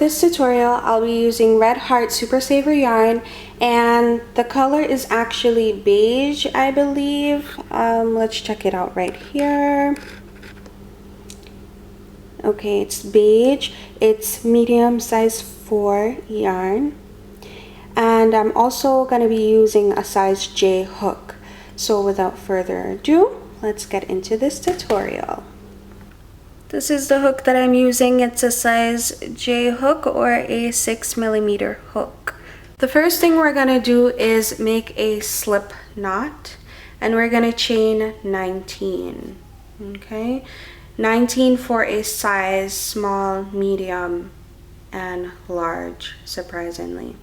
this tutorial, I'll be using Red Heart Super Saver yarn, and the color is actually beige, I believe. Let's check it out right here. Okay, it's beige. It's medium size 4 yarn. And I'm also going to be using a size J hook. So without further ado, let's get into this tutorial. This is the hook that I'm using. It's a size J hook or a 6mm hook. The first thing we're going to do is make a slip knot, and we're going to chain 19. Okay, 19 for a size small, medium, and large, surprisingly.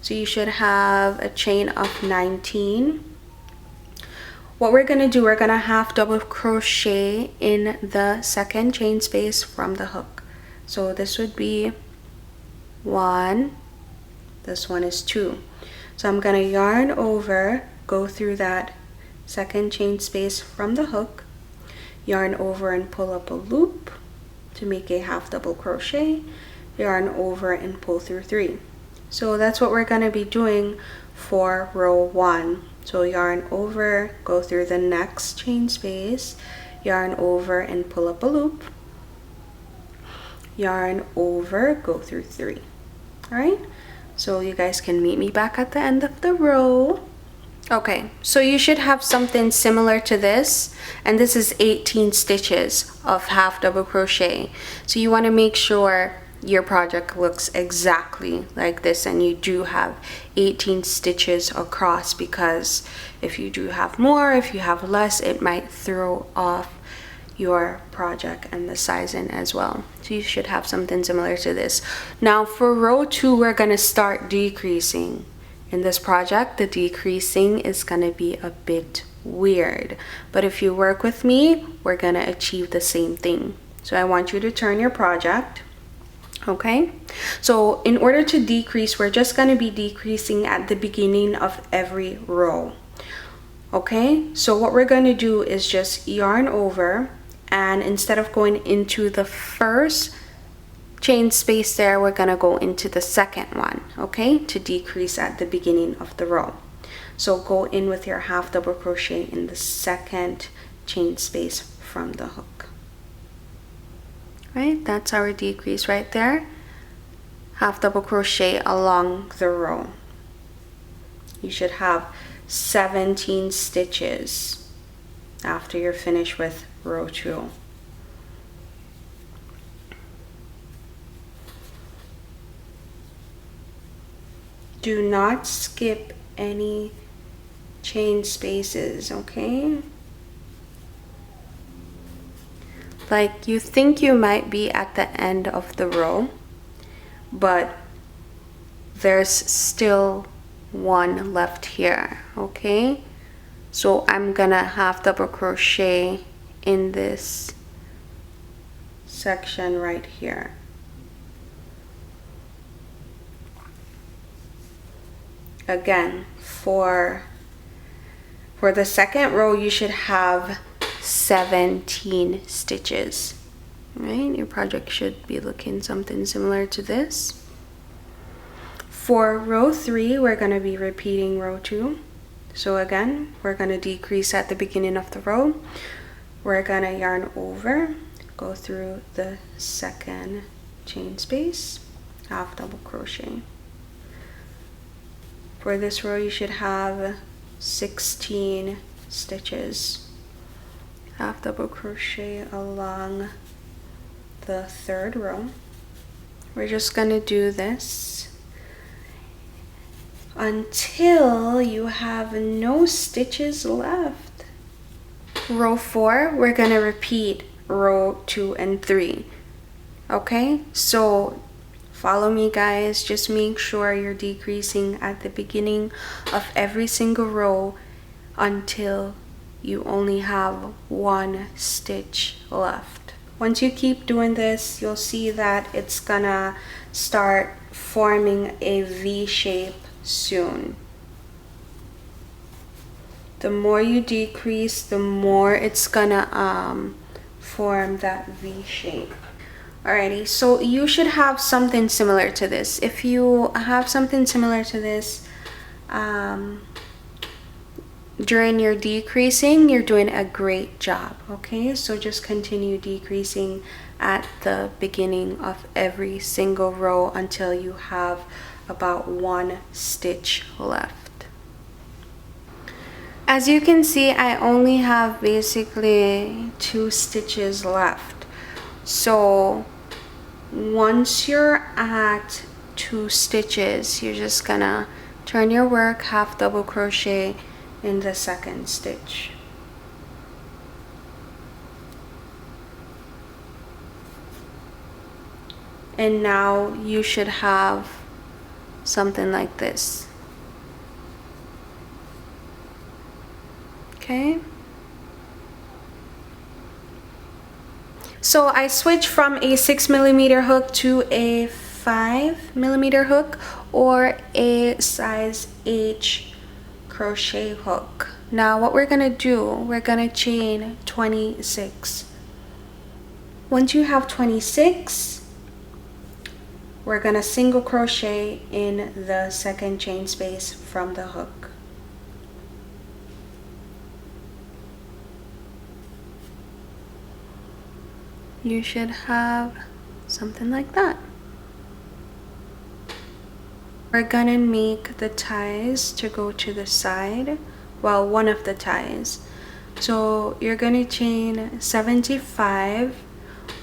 So you should have a chain of 19. What we're going to do, we're going to half double crochet in the second chain space from the hook. So this would be 1, this one is 2. So I'm going to yarn over, go through that second chain space from the hook, yarn over and pull up a loop to make a half double crochet, yarn over and pull through 3. So that's what we're going to be doing for row 1. So yarn over, go through the next chain space, yarn over and pull up a loop, yarn over, go through 3. Alright, so you guys can meet me back at the end of the row. Okay, so you should have something similar to this, and this is 18 stitches of half double crochet. So you want to make sure your project looks exactly like this and you do have 18 stitches across, because if you do have more, if you have less, it might throw off your project and the sizing as well. So you should have something similar to this. Now for row 2, we're going to start decreasing. In this project, the decreasing is going to be a bit weird, but if you work with me, we're going to achieve the same thing. So I want you to turn your project. Okay, so in order to decrease, we're just going to be decreasing at the beginning of every row. Okay, so what we're going to do is just yarn over, and instead of going into the first chain space there, we're going to go into the second one, okay, to decrease at the beginning of the row. So go in with your half double crochet in the second chain space from the hook. Right, that's our decrease right there. Half double crochet along the row. You should have 17 stitches after you're finished with row 2. Do not skip any chain spaces, okay? Like, you think you might be at the end of the row, but there's still one left here, okay? So I'm gonna half double crochet in this section right here. Again, for the second row, you should have 17 stitches. Right, your project should be looking something similar to this. For row 3, we're going to be repeating row 2. So again, we're going to decrease at the beginning of the row. We're going to yarn over, go through the second chain space, half double crochet. For this row, you should have 16 stitches. Half double crochet along the third row. We're just gonna do this until you have no stitches left. Row 4, we're gonna repeat row 2 and 3. Okay, so follow me, guys. Just make sure you're decreasing at the beginning of every single row until you only have 1 stitch left. Once you keep doing this, you'll see that it's gonna start forming a V shape soon. The more you decrease, the more it's gonna form that V shape. Alrighty, so you should have something similar to this. If you have something similar to this, during your decreasing, you're doing a great job. Okay, so just continue decreasing at the beginning of every single row until you have about 1 stitch left. As you can see, I only have basically 2 stitches left. So once you're at 2 stitches, you're just gonna turn your work, half double crochet in the second stitch. And now you should have something like this. Okay. So I switched from a 6mm hook to a 5mm hook or a size H crochet hook. Now what we're gonna do, we're gonna chain 26. Once you have 26, we're gonna single crochet in the second chain space from the hook. You should have something like that. We're gonna make the ties to go to the side, well, one of the ties. So you're gonna chain 75,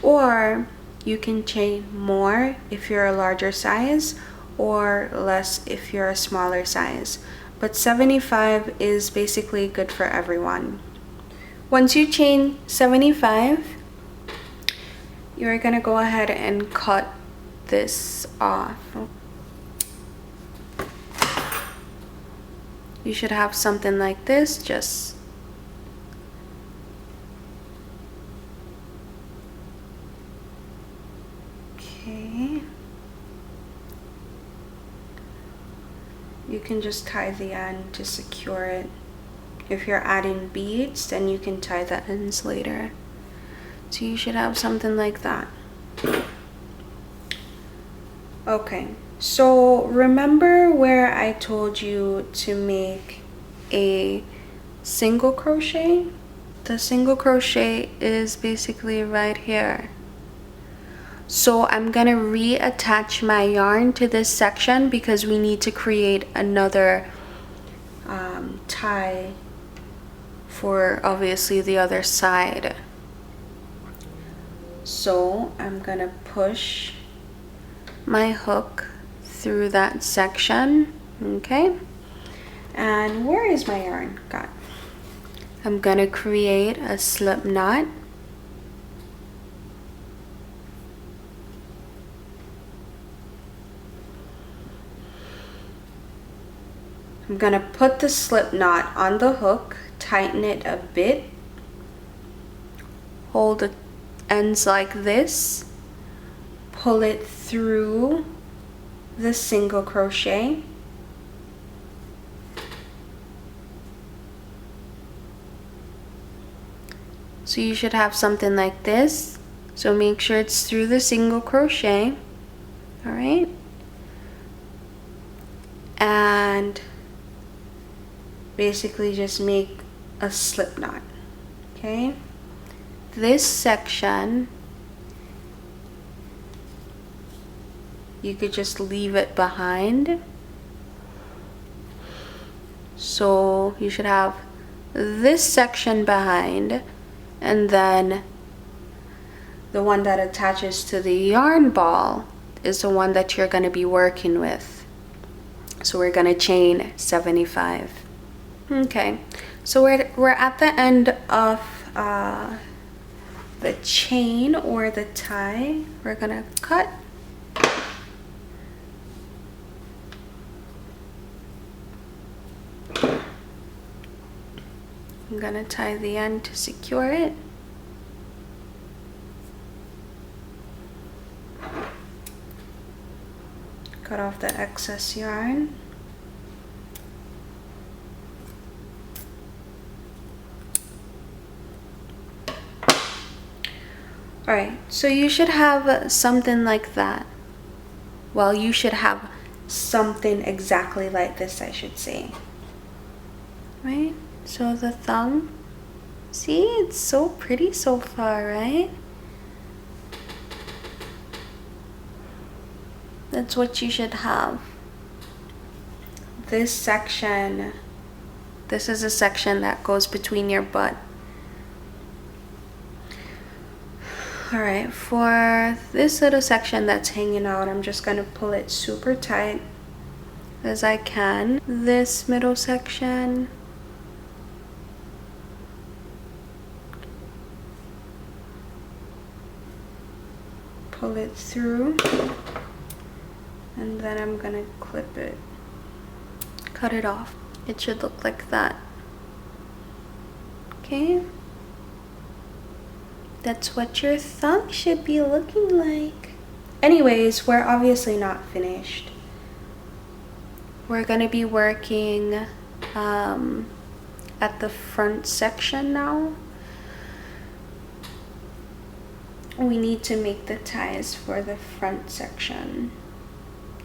or you can chain more if you're a larger size or less if you're a smaller size. But 75 is basically good for everyone. Once you chain 75, you're gonna go ahead and cut this off. You should have something like this, just okay. You can just tie the end to secure it. If you're adding beads, then you can tie the ends later. So you should have something like that. Okay. So remember where I told you to make a single crochet? The single crochet is basically right here. So I'm gonna reattach my yarn to this section because we need to create another tie for obviously the other side. So I'm gonna push my hook through that section, okay? And where is my yarn? God. I'm gonna create a slip knot. I'm gonna put the slip knot on the hook, tighten it a bit, hold the ends like this, pull it through the single crochet, so you should have something like this. So make sure it's through the single crochet, all right? And basically just make a slip knot, okay? This section, you could just leave it behind. So you should have this section behind, and then the one that attaches to the yarn ball is the one that you're going to be working with. So we're going to chain 75. Okay, so we're at the end of the chain or the tie. We're going to cut. I'm gonna tie the end to secure it. Cut off the excess yarn. Alright, so you should have something like that. Well, you should have something exactly like this, I should say. Right? So the thong, see, it's so pretty so far, right? That's what you should have. This section, this is a section that goes between your butt. Alright, for this little section that's hanging out, I'm just going to pull it super tight as I can. This middle section, pull it through, and then I'm going to clip it, cut it off. It should look like that. Okay? That's what your thong should be looking like. Anyways, we're obviously not finished. We're gonna be working at the front section now. We need to make the ties for the front section.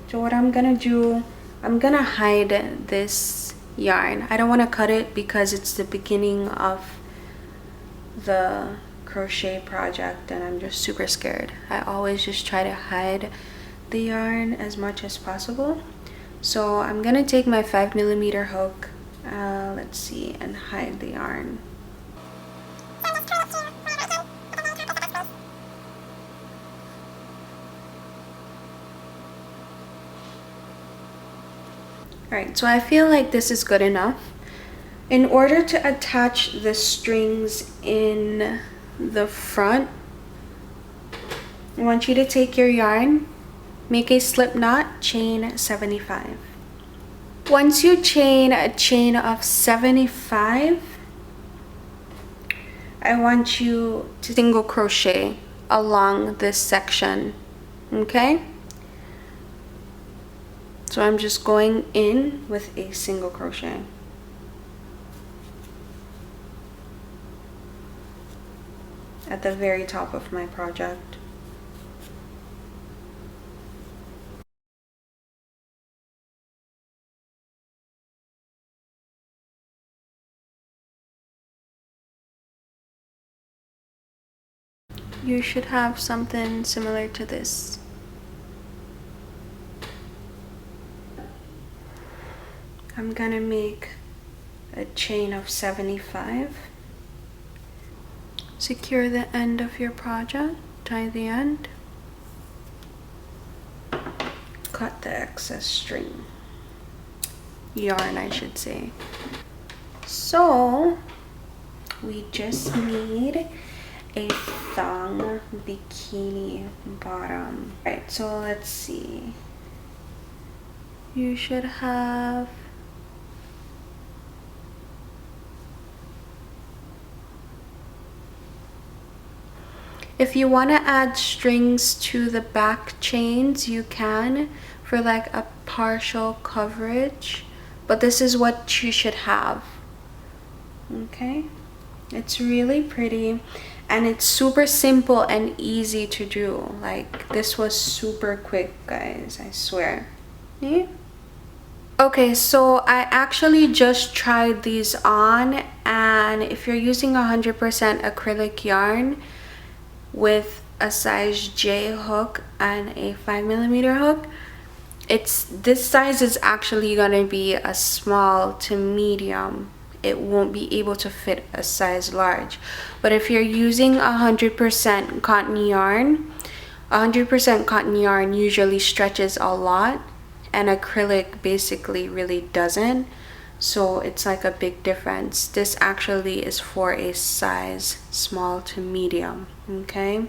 So what I'm gonna do, I'm gonna hide this yarn. I don't want to cut it because it's the beginning of the crochet project and I'm just super scared. I always just try to hide the yarn as much as possible. So I'm gonna take my 5mm hook, let's see, and hide the yarn. Alright, so I feel like this is good enough. In order to attach the strings in the front, I want you to take your yarn, make a slip knot, chain 75. Once you chain a chain of 75, I want you to single crochet along this section, okay? So I'm just going in with a single crochet. At the very top of my project. You should have something similar to this. I'm gonna make a chain of 75. Secure the end of your project, tie the end, cut the excess string, yarn I should say. So we just need a thong bikini bottom. Right, so let's see. You should have if you want to add strings to the back chains, you can for like a partial coverage, but this is what you should have. Okay, it's really pretty and it's super simple and easy to do. Like this was super quick, guys, I swear. Yeah. Okay, so I actually just tried these on, and if you're using 100% acrylic yarn with a size J hook and a 5mm hook, this size is actually gonna be a small to medium. It won't be able to fit a size large. But if you're using 100% cotton yarn, 100% cotton yarn usually stretches a lot and acrylic basically really doesn't. So it's like a big difference. This actually is for a size small to medium, okay?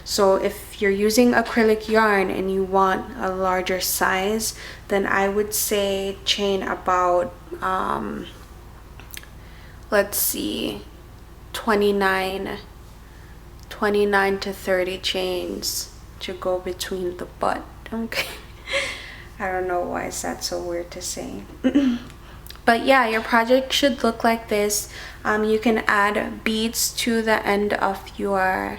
So if you're using acrylic yarn and you want a larger size, then I would say chain about, let's see, 29 to 30 chains to go between the butt, okay? I don't know why is that so weird to say. But yeah, your project should look like this. You can add beads to the end of your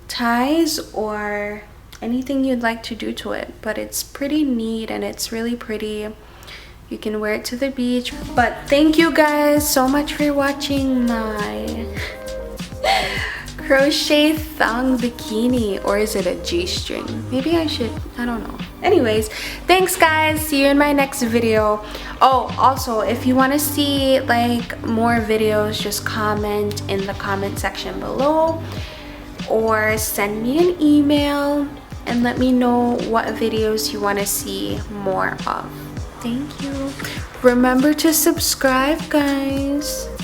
ties or anything you'd like to do to it, but it's pretty neat and it's really pretty. You can wear it to the beach. But thank you guys so much for watching my crochet thong bikini, or is it a G-string? Maybe I should, I don't know. Anyways, thanks guys, see you in my next video. Oh, also, if you want to see like more videos, just comment in the comment section below or send me an email and let me know what videos you want to see more of. Thank you. Remember to subscribe, guys.